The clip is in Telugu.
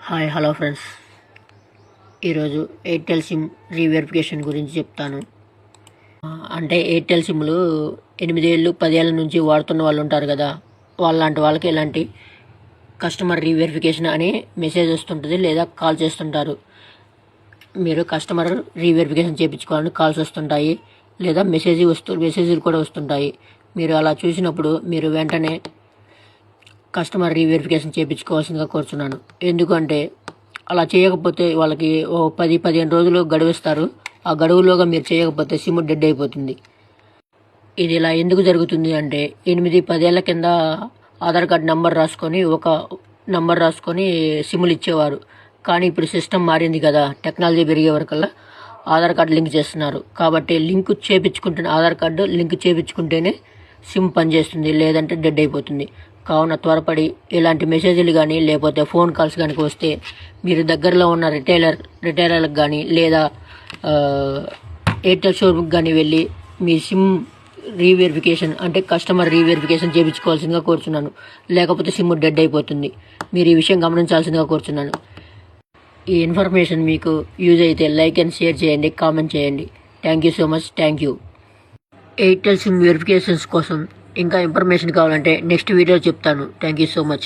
Hello friends. ఈరోజు ఎయిర్టెల్ సిమ్ రీవెరిఫికేషన్ గురించి చెప్తాను. అంటే ఎయిర్టెల్ సిమ్లు 8 ఏళ్ళు 10 ఏళ్ళ నుంచి వాడుతున్న వాళ్ళు ఉంటారు కదా, వాళ్ళంటి వాళ్ళకి ఇలాంటి కస్టమర్ రీవెరిఫికేషన్ అని మెసేజ్ వస్తుంటుంది లేదా కాల్ చేస్తుంటారు. మీరు కస్టమర్ రీవెరిఫికేషన్ చేయించుకోవాలని కాల్స్ వస్తుంటాయి లేదా మెసేజ్లు కూడా వస్తుంటాయి. మీరు అలా చూసినప్పుడు మీరు వెంటనే కస్టమర్ రీవెరిఫికేషన్ చేయించుకోవాల్సిందిగా కోరుచున్నాను. ఎందుకంటే అలా చేయకపోతే వాళ్ళకి 10-15 రోజులు గడువిస్తారు. ఆ గడువులోగా మీరు చేయకపోతే సిమ్ డెడ్ అయిపోతుంది. ఇది ఇలా ఎందుకు జరుగుతుంది అంటే 8-10 ఏళ్ల కింద ఆధార్ కార్డ్ ఒక నంబర్ రాసుకొని సిమ్లు ఇచ్చేవారు. కానీ ఇప్పుడు సిస్టమ్ మారింది కదా, టెక్నాలజీ పెరిగే వరకల్లా ఆధార్ కార్డు లింక్ చేస్తున్నారు. కాబట్టి ఆధార్ కార్డు లింక్ చేయించుకుంటేనే సిమ్ పనిచేస్తుంది, లేదంటే డెడ్ అయిపోతుంది. కావున త్వరపడి ఇలాంటి మెసేజ్లు కానీ లేకపోతే ఫోన్ కాల్స్ కనుక వస్తే మీరు దగ్గరలో ఉన్న రిటైలర్లకు కానీ లేదా ఎయిర్టెల్ షోరూమ్కి కానీ వెళ్ళి మీ సిమ్ రీవెరిఫికేషన్ అంటే కస్టమర్ రీవెరిఫికేషన్ చేయించుకోవాల్సిందిగా కోరుచున్నాను. లేకపోతే సిమ్ డెడ్ అయిపోతుంది. మీరు ఈ విషయం గమనించాల్సిందిగా కోరుచున్నాను. ఈ ఇన్ఫర్మేషన్ మీకు యూజ్ అయితే లైక్ అండ్ షేర్ చేయండి, కామెంట్ చేయండి. Thank you so much. Thank you. Airtel SIM verifications కోసం ఇంకా ఇన్ఫర్మేషన్ కావాలంటే నెక్స్ట్ వీడియో చెప్తాను. Thank you so much.